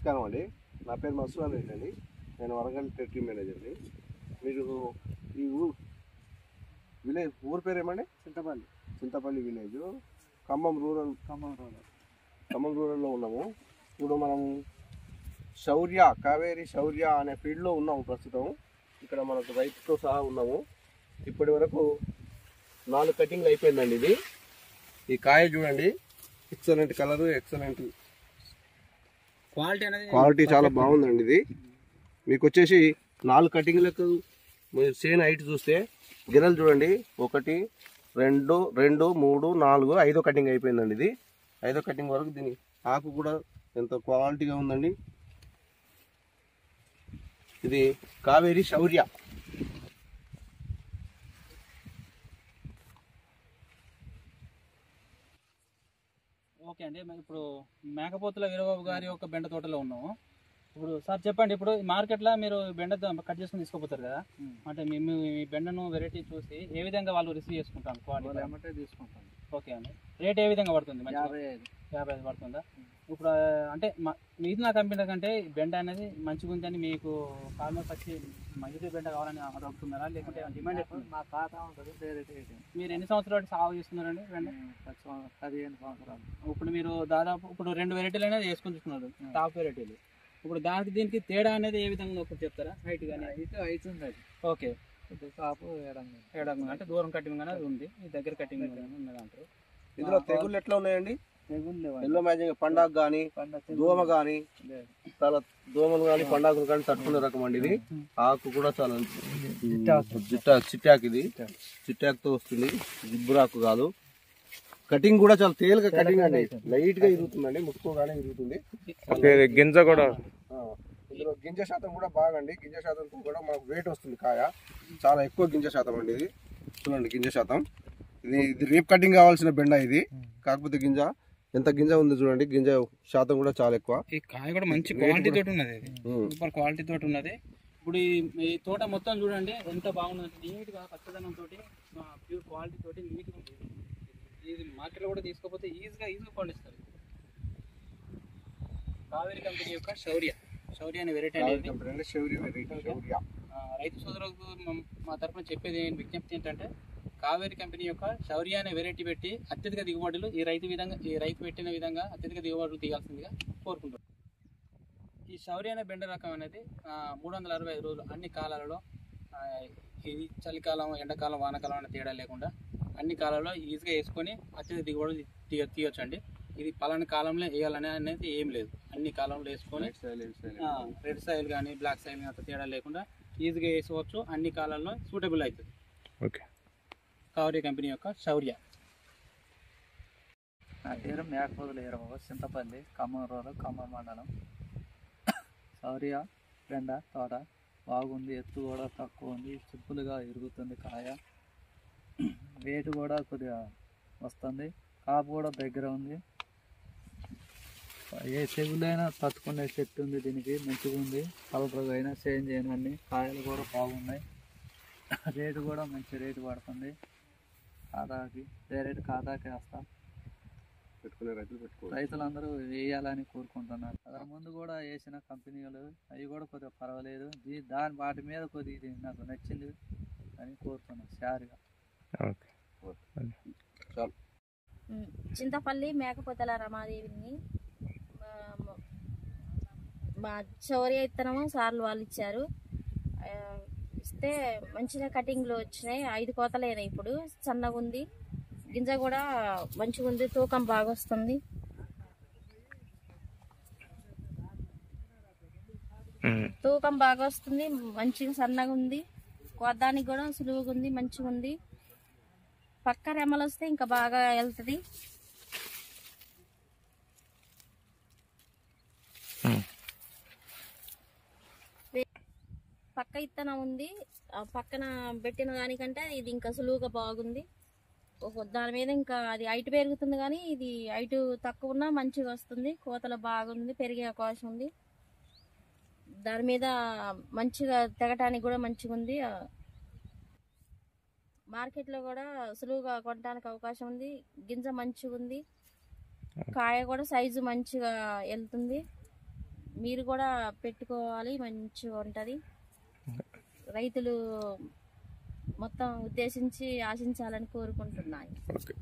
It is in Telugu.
నమస్కారం అండి. నా పేరు మసూర్ రెడ్డి అండి. నేను వరంగల్ టెరిటరీ మేనేజర్ని. మీరు ఈ విలేజ్ ఊరు పేరు ఏమండి? చింతపల్లి విలేజ్, ఖమ్మం రూరల్లో ఉన్నాము. ఇప్పుడు మనం కావేరి శౌర్య అనే ఫీల్డ్లో ఉన్నాము ప్రస్తుతం. ఇక్కడ మనకు రైతుతో సహా ఉన్నాము. ఇప్పటి వరకు 4 కటింగ్లు అయిపోయిందండి. ఇది ఈ కాయ చూడండి, ఎక్సలెంట్ కలరు, ఎక్సలెంట్ క్వాలిటీ చాలా బాగుందండి. ఇది మీకు వచ్చేసి 4 కటింగ్లకు మీరు సేమ్ హైట్ చూస్తే గిరలు చూడండి, 1 2 2 3 4 5వ కటింగ్ అయిపోయిందండి. ఇది 5వ కటింగ్ వరకు దీని ఆకు కూడా ఎంత క్వాలిటీగా ఉందండి. ఇది కావేరి శౌర్య. ఓకే అండి, ఇప్పుడు మేకపోతుల వీరబాబు గారి యొక్క బెండ తోటలో ఉన్నాము. ఇప్పుడు సార్ చెప్పండి, ఇప్పుడు మార్కెట్లో మీరు బెండ కట్ చేసుకుని తీసుకుపోతారు కదా, అంటే మేము ఈ బెండను వెరైటీ చూసి ఏ విధంగా వాళ్ళు రిసీవ్ చేసుకుంటాను? క్వాలిటీ ఏమంటే తీసుకుంటాను. ఓకే అండి, రేట్ ఏ విధంగా పడుతుంది? 55 పడుతుందా? ఇప్పుడు అంటే మిగతా కంపెనీ కంటే బెండ అనేది మంచిగా ఉందని మీకు ఫార్మర్స్ వచ్చి మంచి బెండ కావాలని అడుగుతున్నారా, లేకుంటే డిమాండ్ ఎక్కువ? మా ఖాతా ఉంటుంది. మీరు ఎన్ని సంవత్సరాలు సాగు చేస్తున్నారండి బెండ? 15 సంవత్సరాలు. ఇప్పుడు మీరు దాదాపు ఇప్పుడు 2 వెరైటీలు అనేది వేసుకొని చూస్తున్నారు, టాప్ వెరైటీలు. ఇప్పుడు దీనికి తేడా అనేది ఏ విధంగా ఒకటి చెప్తారా? హైట్ కానీ హైట్ ఉంది. ఓకే, కాపు ఏడంగా అంటే దూరం కటింగ్ అనేది ఉంది, ఈ దగ్గర కటింగ్ ఉన్నది అంటారు. ఇందులో తెగుళ్ళు ఎట్లా ఉన్నాయండి? ఎల్లో మ్యాజింగ్ పండాకు కానీ దోమ కానీ దోమలు కానీ పండాకులు కానీ తట్టుకునే రకం అండి. ఇది ఆకు కూడా చాలా చిట్టాకు, ఇది చిట్టాకుతో వస్తుంది, జిబ్బురాకు కాదు. కటింగ్ కూడా చాలా తేలిక కటింగ్ అండి, లైట్ గా ఇరుగుతుందండి, ముట్టుకోగానే ఇరుగుతుంది. గింజ కూడా ఇందులో గింజ శాతం కూడా బాగండి. గింజ శాతంతో కూడా మనకు వెయిట్ వస్తుంది. కాయ చాలా ఎక్కువ గింజ శాతం అండి. ఇది చూడండి గింజ శాతం. ఇది రేప్ కటింగ్ కావాల్సిన బెండ ఇది, కాకపోతే గింజ ఎంత గింజ ఉంది చూడండి, గింజ శాతం కూడా చాలా ఎక్కువ. ఈ కాయ కూడా మంచి క్వాలిటీ తోటి ఉన్నది, సూపర్ క్వాలిటీ తోటి ఉన్నది. ఇప్పుడు ఈ తోట మొత్తం చూడండి ఎంత బాగున్నది, నీట్ గా పచ్చదనం తోటి, ప్యూర్ క్వాలిటీ తోటి నీట్ గా ఉంటుంది. ఇది మార్కెట్లో కూడా తీసుకోకపోతే ఈజీగా పండిస్తారు. కావేరి కంపెనీ యొక్క శౌర్య అనే వెరైటీ అనేది రైతు సోదరులకు మా తరఫున చెప్పేది విజ్ఞప్తి ఏంటంటే, కావేరి కంపెనీ యొక్క శౌర్య అనే వెరైటీ పెట్టి అత్యధిక దిగుబడులు ఈ రైతు పెట్టిన విధంగా అత్యధిక దిగుబడులు తీయాల్సిందిగా కోరుకుంటున్నాం. ఈ శౌర్య అనే బెండ రకం అనేది 365 రోజులు అన్ని కాలాలలో, ఇది చలికాలం, ఎండాకాలం, వానాకాలం అనే తేడా లేకుండా అన్ని కాలాల్లో ఈజీగా వేసుకొని అత్యధిక దిగుబడులు తీయొచ్చు అండి. ఇది పలానా కాలంలో వేయాలని అనేది ఏం లేదు, అన్ని కాలంలో వేసుకొని రెడ్ సాయిల్ కానీ బ్లాక్ సాయిల్ కానీ తేడా లేకుండా ఈజీగా వేసుకోవచ్చు, అన్ని కాలాల్లో సూటబుల్ అవుతుంది. ఓకే, కావేరి కంపెనీ యొక్క శౌర్య. నా పేరు మేకపోతుల వీరబాబు, చింతపల్లి, ఖమ్మం రూరల్, ఖమ్మం మండలం. శౌర్య బెండ తోట బాగుంది, ఎత్తు కూడా తక్కువ ఉంది, సింపుల్గా ఇరుగుతుంది కాయ, వెయిట్ కూడా కొద్దిగా వస్తుంది, కాపు కూడా దగ్గర ఉంది, ఏ తెగులైనా తట్టుకునే చెట్టు ఉంది దీనికి, మంచిగా ఉంది, కలర్ అయినా చేంజ్ అయినా అన్ని కాయలు కూడా బాగున్నాయి, రేటు కూడా మంచి రేటు పడుతుంది. ఖాతాకి డైరెక్ట్ ఖాతాకి వేస్తా, రైతులందరూ వేయాలని కోరుకుంటున్నారు. అక్కడ ముందు కూడా వేసిన కంపెనీలు అవి కూడా కొద్దిగా పర్వాలేదు, వాటి మీద కొద్దిగా నాకు నచ్చింది అని కోరుతున్నాను షార్గా. చింతపల్లి మేకపోతల రమాదేవిని. మా శౌర్య ఇత్తనము సార్లు వాళ్ళు ఇచ్చారు, ఇస్తే మంచిగా కటింగ్లు వచ్చినాయి. 5 కోతలైనాయి. ఇప్పుడు సన్నగా ఉంది, గింజ కూడా మంచిగా ఉంది, తూకం బాగా వస్తుంది. తూకం బాగా వస్తుంది, మంచిగా సన్నగా ఉంది, కొద్దానికి కూడా సులువుగా ఉంది, మంచిగా ఉంది. పక్క రెమ్మలు వస్తే ఇంకా బాగా వెళ్తుంది. పక్క ఇత్తనం ఉంది, పక్కన పెట్టిన దానికంటే ఇది ఇంకా సులువుగా బాగుంది. దాని మీద ఇంకా అది హైట్ పెరుగుతుంది, కానీ ఇది హైట్ తక్కువ ఉన్నా మంచిగా వస్తుంది, కోతలు బాగుంది, పెరిగే అవకాశం ఉంది. దాని మీద మంచిగా తెగటానికి కూడా మంచిగా ఉంది. మార్కెట్లో కూడా సులువుగా కొనడానికి అవకాశం ఉంది. గింజ మంచిగా ఉంది, కాయ కూడా సైజు మంచిగా వెళ్తుంది. మీరు కూడా పెట్టుకోవాలి, మంచిగా ఉంటుంది. రైతులు మొత్తం ఉద్దేశించి ఆశించాలని కోరుకుంటున్నాను. ఓకే.